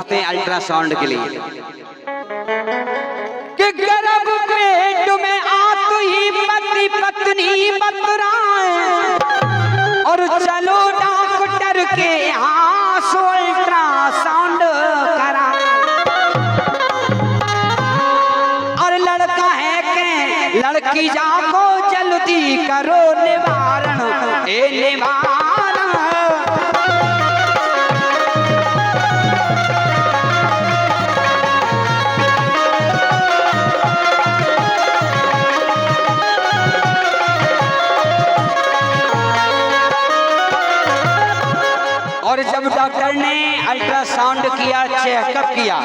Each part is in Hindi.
जाते हैं अल्ट्रासाउंड के लिए कि गर्भ पेट में आते ही पति पत्नी बतराए और चलो डॉक्टर के यहाँ सो अल्ट्रासाउंड करा। और लड़का है के लड़की जाको जल्दी करो निवारण ए निवारण। और जब डॉक्टर ने अल्ट्रासाउंड किया, चेकअप किया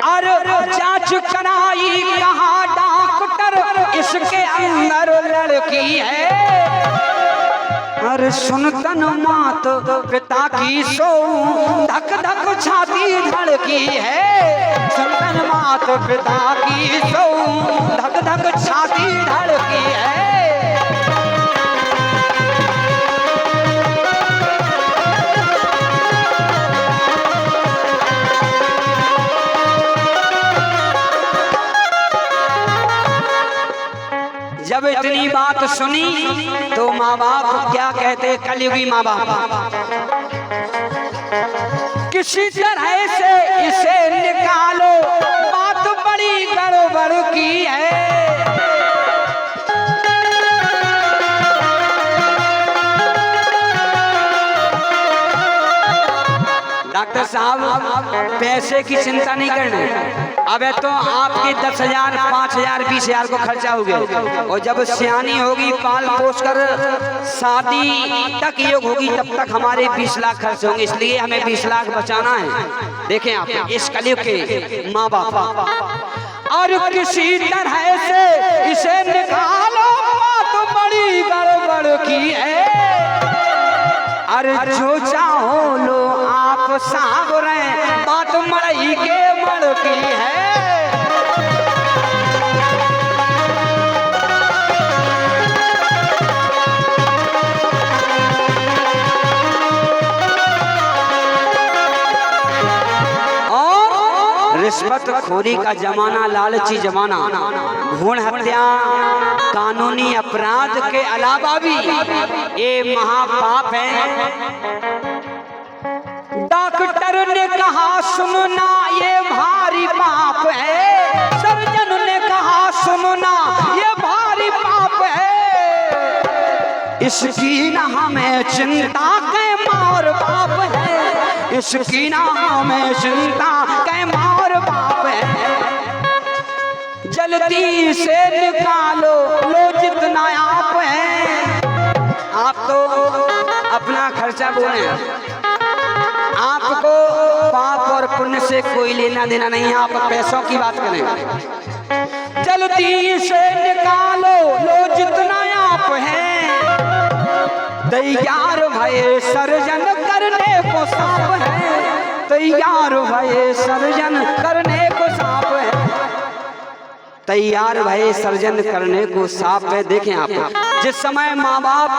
और जांच कराई, कहा डॉक्टर इसके अंदर लड़की है। और सुनतन मात पिता की सो धक धक छाती धड़की है। सुनतन मात पिता की सो धक धक छाती धड़की है। जब इतनी बात सुनी तो माँ बाप क्या कहते, कलयुगी माँ बाप, किसी तरह से इसे निकालो, बात बड़ी गड़बड़ की है। डॉक्टर साहब पैसे की चिंता नहीं करना, अब तो आपके 10,000, 5,000, 20,000 को खर्चा हो गया, और जब सियानी होगी पाल पोस कर शादी तक योग होगी तब तक हमारे 20 लाख खर्च होंगे, इसलिए हमें 20 लाख बचाना है। देखें आप इस कलयुग के माँ बाप, और किसी तरह से इसे निकालो, बात बड़ी गड़बड़ की है। अरे जो चाहो लो आप सावरे, बात मड़ई के मड़ की है। और रिश्वत खोरी का जमाना, लालची जमाना, भ्रूण हत्या कानूनी अपराध के अलावा भी ये महापाप है। डॉक्टर ने कहा सुनना ये भारी पाप है, सर्जन ने कहा सुनना ये भारी पाप है। इसकी ना हमें चिंता के मार बाप है, इसकी ना हमें चिंता के मार बाप है। जल्दी से निकालो लो जितना आप हैं। आप तो अपना खर्चा बोले, आपको पाप और पुण्य से कोई लेना देना नहीं है, आप पैसों की बात करें। जल्दी से निकालो लो जितना आप हैं, तैयार भये सर्जन करने को सांप है, तैयार भये सर्जन करने को सांप है, तैयार भये सर्जन करने को सांप है। देखें आप, जिस समय माँ बाप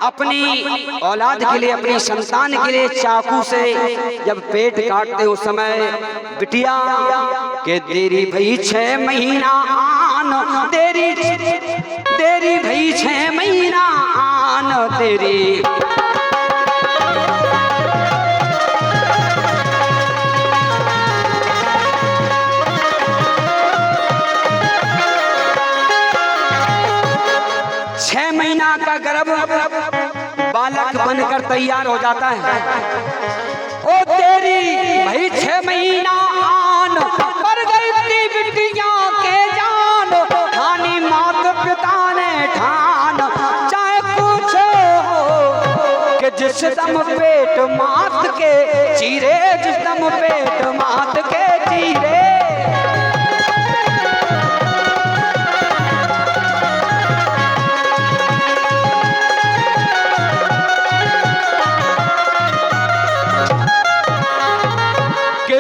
अपनी औलाद के लिए, अपनी संतान के लिए चाकू से जब पेट काटते उस समय बिटिया के देरी भई 6 महीना आन, देरी भई 6 महीना आन तेरी। का गर्भ बालक बनकर तैयार हो जाता है। ओ तेरी भाई 6 महीना आन, पर गई थी बिटिया के जान, ठानी मात पिता ने ठान, चाहे कुछ हो कि जिस दम पेट मात के चीरे, जिस दम पेट मात के चीरे।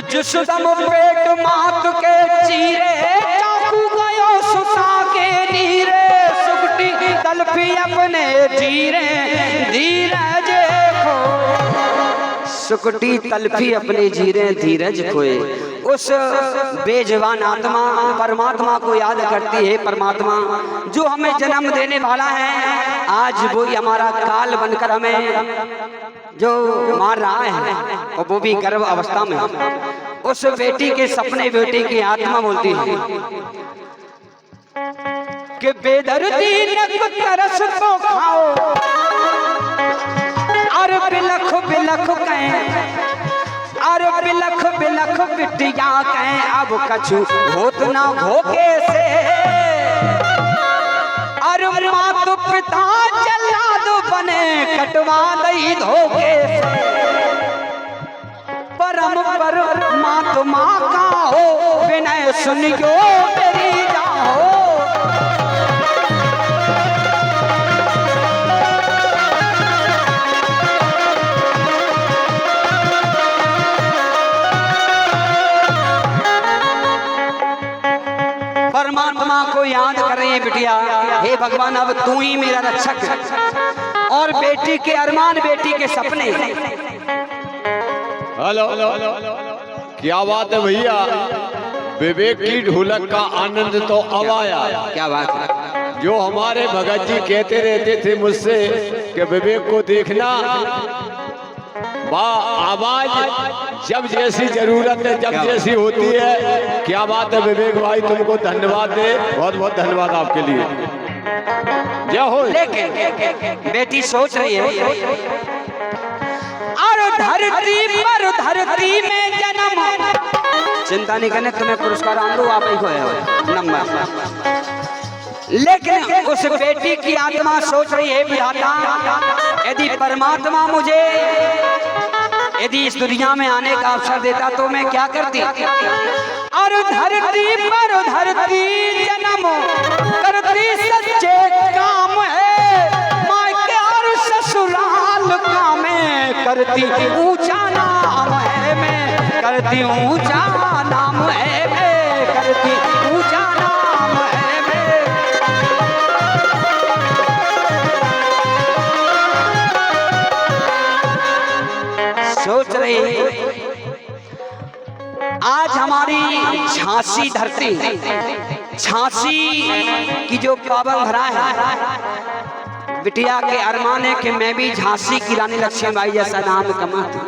जिस दम पेट मात के चीरे, चाकू गयो सुता के नीरे, सुगटी तलफी अपने धीरे धीरे देखो, सुकटी तलफी अपने जीरे धीरज खोए। उस बेजवान आत्मा परमात्मा को याद करती है। परमात्मा जो हमें जन्म देने वाला है, आज वो ही हमारा काल बनकर हमें जो मार रहा है, और वो भी गर्भ अवस्था में। उस बेटी के सपने बेटी की आत्मा बोलती है कि बेदर्दी नक तरस तो खाओ, अरे बिलख बिलख कहें, अरे बिलख बिलख बिटिया कहें, अब कछु होत ना भोगे से। अरे मात पिता जल्लाद बने कटवा दई धोखे से। परम परमात्मा का हो विनय सुनियो मेरी जाओ। परमात्मा को याद कर रही है बिटिया, हे भगवान अब तू ही मेरा रक्षक है। और बेटी के अरमान, बेटी के सपने। हेलो, क्या बात है भैया, विवेक की ढोलक का आनंद तो अब आया। क्या बात है। जो हमारे भगत जी कहते रहते थे मुझसे कि विवेक को देखना, आवाज जब जैसी जरूरत है, जब जैसी होती है। क्या बात है विवेक भाई, तुमको धन्यवाद दे, बहुत बहुत धन्यवाद आपके लिए। जय हो। लेकिन बेटी सोच रही है, और धरती में जन्म, चिंता नहीं करने, तुम्हें पुरस्कार आंदो आप ही को है नंबर। लेकिन उस बेटी की आत्मा सोच रही है, विधाता यदि परमात्मा मुझे यदि इस दुनिया में आने का अवसर देता तो मैं क्या करती। और धरती जन्म करती सच्चे काम है, मायके और ससुराल का मैं करती ऊंचा नाम है, मैं करती ऊंचा नाम है, मैं करती ऊंचा नाम है, मैं। सोच रही आज हमारी झांसी धरती, झांसी की जो पावन धरा है, बिटिया के अरमान है कि मैं भी झांसी की रानी लक्ष्मीबाई जैसा नाम कमाती।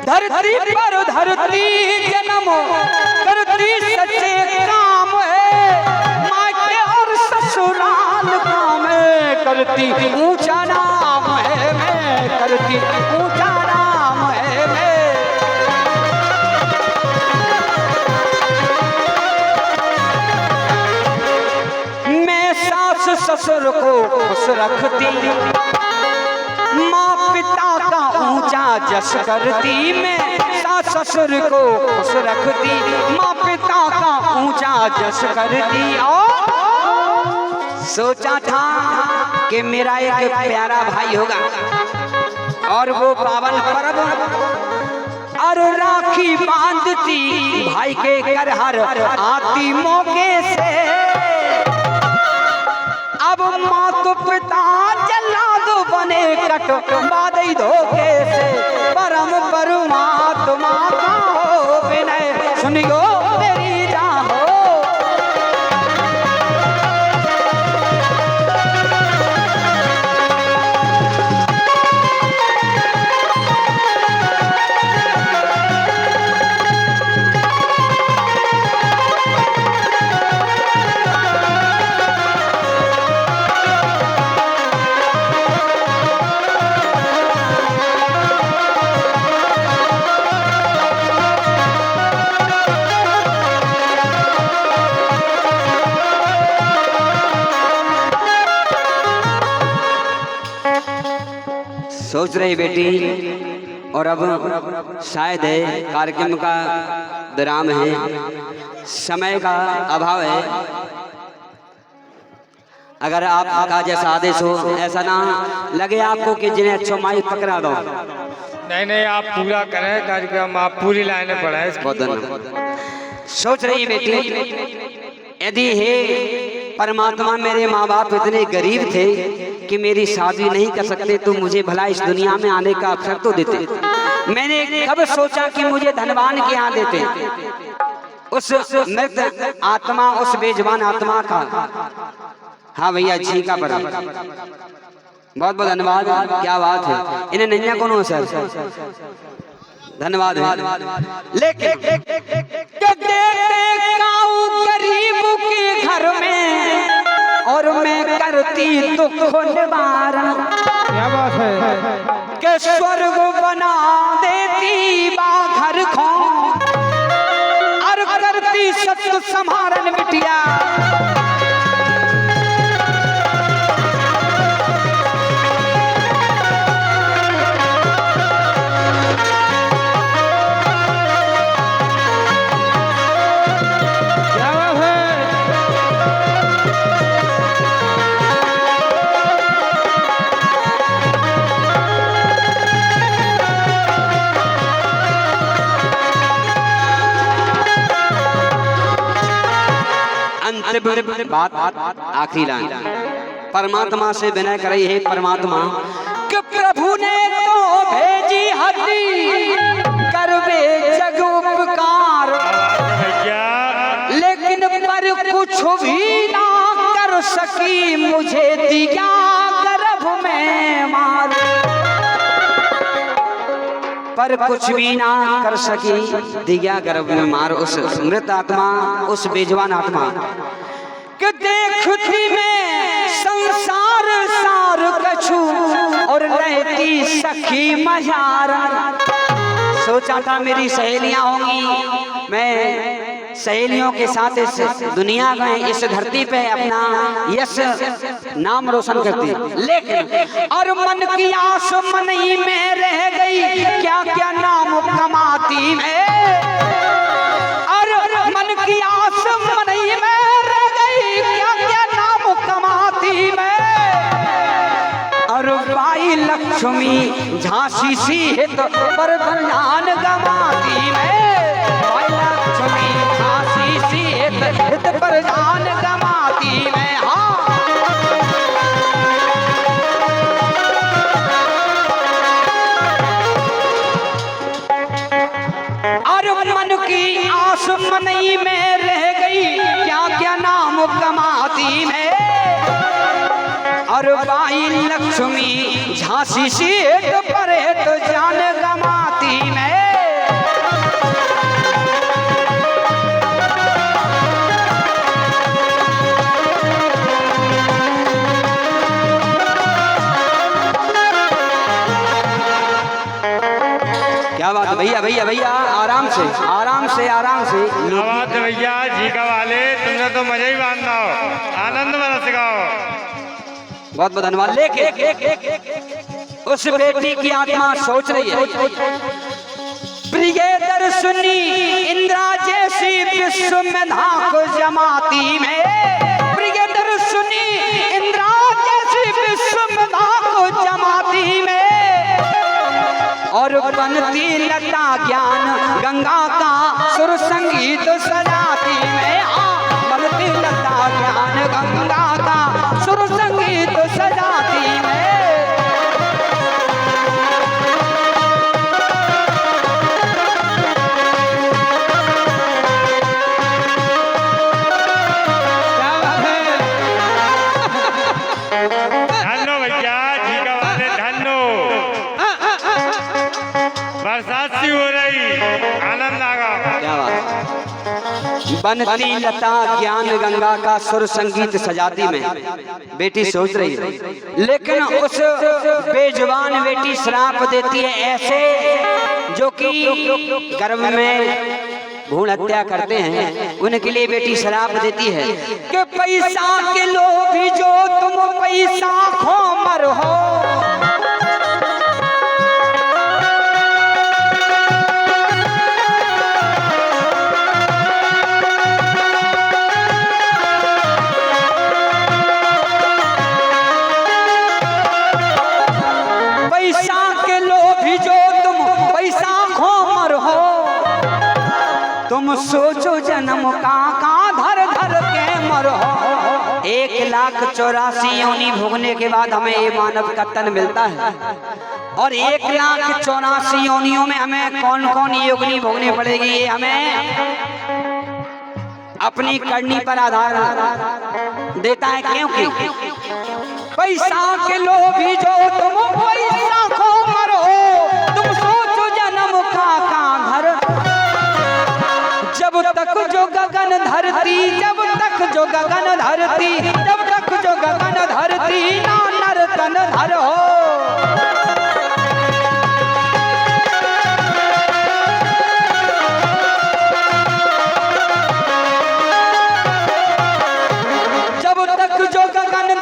धरती जन्म करती सच्चे काम है, मायके और ससुराल का मैं करती ऊंचा नाम है, मैं करती ऊंचा नाम है, मैं। मैं सास ससुर को खुश रखती, माँ पिता का ऊंचा जस करती। मैं सास ससुर को खुश रखती, माँ पिता का ऊंचा जस करती। और सोचा था कि मेरा एक प्यारा भाई होगा, और वो पावन पर्व और राखी बांधती भाई के घर हर आती मौके से। अब माँ तो पिता जल्लाद बने कटवा दई धोखे से। परम परमात्मा का हो विनय सुनियो मेरी जाहो। सोच रही बेटी, और अब शायद है कार्यक्रम का विराम है, समय का अभाव है। अगर आपका जैसा आदेश हो, ऐसा ना लगे आपको कि जिन्हें अच्छो माइक पकड़ा दो। नहीं, आप पूरा करें कार्यक्रम, आप पूरी लाइनें पढ़ाएं। बहुत धन्यवाद। सोच रही बेटी, यदि हे परमात्मा मेरे माँ बाप इतने गरीब थे कि मेरी शादी नहीं कर सकते तो मुझे भला इस दुनिया में आने का अवसर तो देते। मैंने कब सोचा कि मुझे धनवान के यहाँ देते। उस मृत आत्मा, उस बेजबान आत्मा का, हाँ भैया जी का पर बहुत बहुत धन्यवाद। क्या बात है, इन्हें नैया कौन हो सर, धन्यवाद है। लेकिन गरीब के घर में और मैं करती दुख निवारण, क्या बात है, के स्वर्ग बना देती बाघर खो और करती सत्य समारण बिटिया। बात आखिरी लाइन, परमात्मा से विनय करे हे परमात्मा कि प्रभु ने तो भेजी हड्डी करवे जग उपकार, लेकिन पर कुछ भी ना कर सकी मुझे दिया गर्भ में मार। पर कुछ भी ना कर सकी दिया गर्भ में मार उस मृत आत्मा, उस बेजवान आत्मा कि देखती मैं संसार सार कछु और रहती सखी मजार। सोचा था मेरी सहेलियां होंगी, मैं सहेलियों के साथ इस दुनिया में, इस धरती पे अपना यश नाम रोशन करती, लेकिन और मन की आस मन ही में रह गई, क्या क्या नाम कमाती मैं, और मन की आस मन ही में रह गई, क्या क्या नाम कमाती मैं। और बाई लक्ष्मी झांसी सी हित पर ध्यान गवाती मैं, बाई लक्ष्मी झांसी सी हित पर ध्यान गवाती मैं। हाँ और मन की आस मन ही में रह गई, क्या क्या नाम कमाती मैं। और बाई लक्ष्मी झांसी सीट पर तो जान गमाती मैं। क्या बात है भैया, भैया भैया आराम से आराम से आराम से। क्या बात है भैया जी का वाले, तुमने तो मजा ही बांधा हो, आनंद बरस गाओ। बहुत बहुत धन्यवाद। लेकिन उस बेटी की आत्मा सोच रही है, प्रिय दर्शनी इंद्रा जैसी विश्व में धाक जमाती में, प्रिय दर्शनी इंद्रा जैसी विश्व में धाक जमाती में। और बनती लता ज्ञान गंगा का सुर संगीत सजाती में, बनती लता ज्ञान गंगा का सुर संगीत सजाती में। धन्नो भैया जी का वाले, धन्नो। बरसात सी हो रही, आनंद आ गया। क्या बात। बनती लता ज्ञान गंगा का सुर संगीत सजाती में बेटी सोच रही है, लेकिन उस बेजुबान बेटी श्राप देती है ऐसे जो कि गर्भ में भ्रूण हत्या करते हैं, उनके लिए बेटी श्राप देती है कि पैसा के लोभी जो तुम पैसा खो मर हो। तुम सोचो जन्म का धर धर के मरो, 1,84,000 योनि भोगने के बाद हमें ये मानव का तन मिलता है। और 1,84,000 योनियों में हमें कौन कौन योनि भोगनी पड़ेगी, ये हमें अपनी करनी पर आधार देता है। क्योंकि पैसा के लोभी जो तुम पैसा खो मरो, तुम सोचो जन्म का घर। जब तक जो गगन धरती, जब तक जो गगन धरती, जब तक जो गगन धरती ना नर तन धर हो।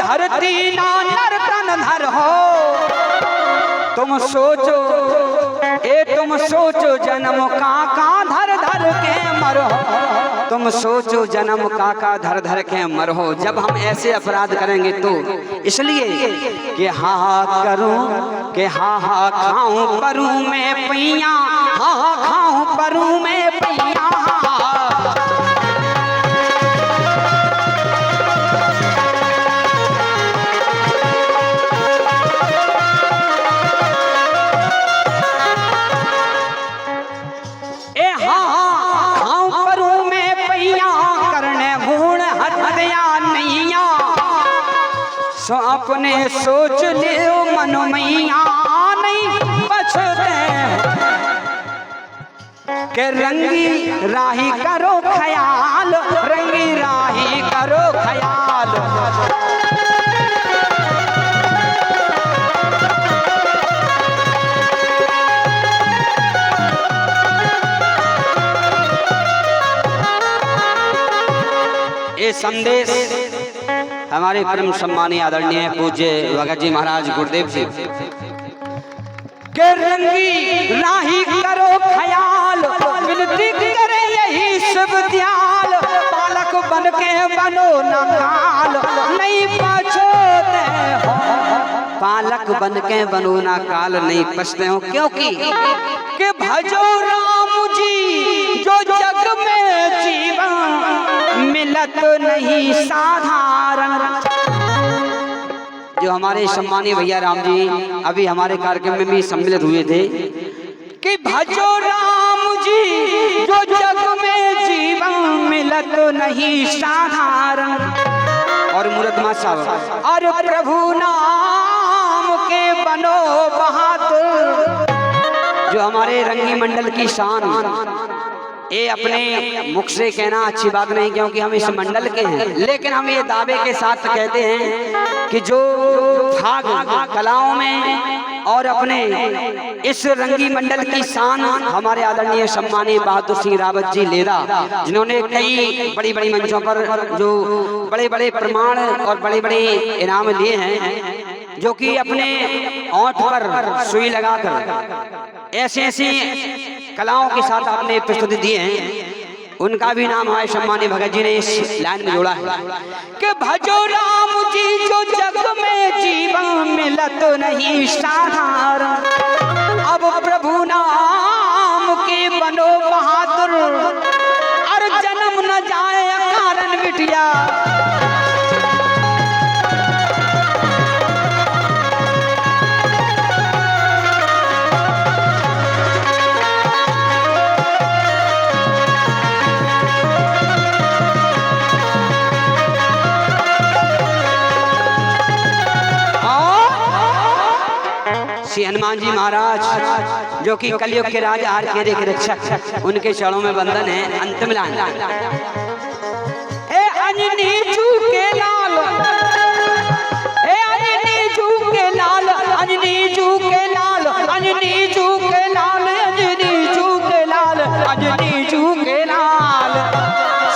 धरती ना नर तन धर हो, तुम सोचो तुम सोचो जन्म का धर धर के मरो। तुम सोचो जन्म का धर धर के मरो। जब हम ऐसे अपराध करेंगे तो इसलिए कि हा करूं कि हा खाऊं परूं में पैया, हा खाऊं परूं में पैया। अपने सोच लियो मन मैया नहीं बचते के रंगी राही करो ख्याल, रंगी राही करो ख्याल। ये संदेश हमारे परम सम्मानीय आदरणीय पूज्य भगत जी महाराज गुरुदेव जी के रंगी राही करो ख्याल, विनती करे यही सब दयाल। बालक बन के बनो न काल, नहीं पछोते हो। बालक बन के बनो न काल, नहीं पछते हो। क्योंकि कि भजो राम जी जो जग में जीवन मिलत नहीं साधारण। जो हमारे सम्मानीय भैया राम जी अभी हमारे कार्यक्रम में भी सम्मिलित हुए थे कि भजो राम जी जो जग में जीवन मिलत नहीं साधारण। और मूर्तमा साहब और प्रभु नाम के बनो बहादुर। जो हमारे रंगी मंडल की शान, ये अपने मुख से कहना अच्छी बात नहीं क्योंकि हम इस मंडल के हैं, लेकिन हम ये दावे के साथ कहते हैं कि जो भाग कलाओं में और अपने इस रंगी मंडल की शान हमारे आदरणीय सम्मानीय बहादुर सिंह रावत जी लेदा, जिन्होंने कई बड़ी बड़ी मंचों पर जो बड़े बड़े प्रमाण और बड़े बड़े इनाम लिए हैं, जो कि अपने ओंठ पर सुई लगाकर ऐसी ऐसी कलाओं के साथ आपने प्रस्तुति दिए हैं, उनका भी नाम हमारे सम्मानीय भगत जी ने इस लाइन में जोड़ा है कि भजो राम जी जो जग में जीवन मिलत नहीं साधारण। अब प्रभु नाम के बनो बहादुर, और जन्म न जाए कारण बिटिया। श्री हनुमान जी महाराज जो कि कलयुग के राजा हर केरे के रक्षक, उनके चरणों में वंदन है। अंतिम लाइन ए अंजनी जू के लाल, ए अंजनी जू के लाल, अंजनी जू के लाल, अंजनी जू के लाल, अंजनी जू के लाल, अंजनी जू के लाल।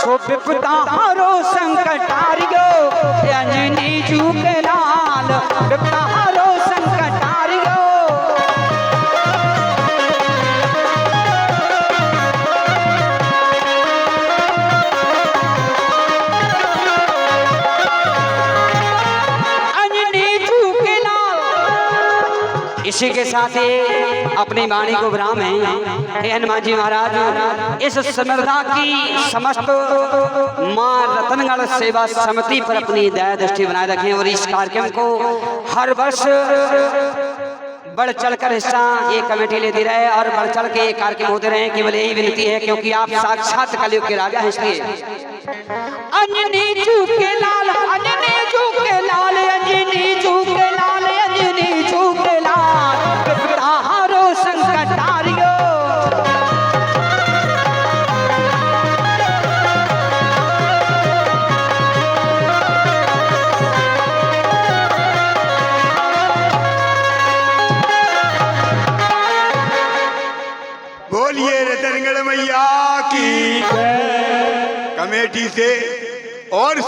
सो विपदा हरो संकट हारियो, अंजनी जू के लाल, विपदा हरो संकट हारियो। इसी के साथ ही अपनी वाणी को विराम है। हे हनुमान जी महाराज, इस समर्था की समस्त माँ रतनगढ़ सेवा समिति पर अपनी दया दृष्टि बनाए रखें और इस कार्यक्रम को हर वर्ष बढ़ चढ़कर हिस्सा ये कमेटी लेती रहे और बढ़ चढ़ के ये कार्यक्रम होते रहे। केवल यही विनती है, क्योंकि आप साक्षात कलयुग के राजा हैं। इसलिए अंजनी चूके लाल, अंजनी चूके लाल, अंजनी चूके लाल, अंजनी चूके लाल, तारो संकटारियो। बोलिए रतनगढ़ मैया की कमेटी से और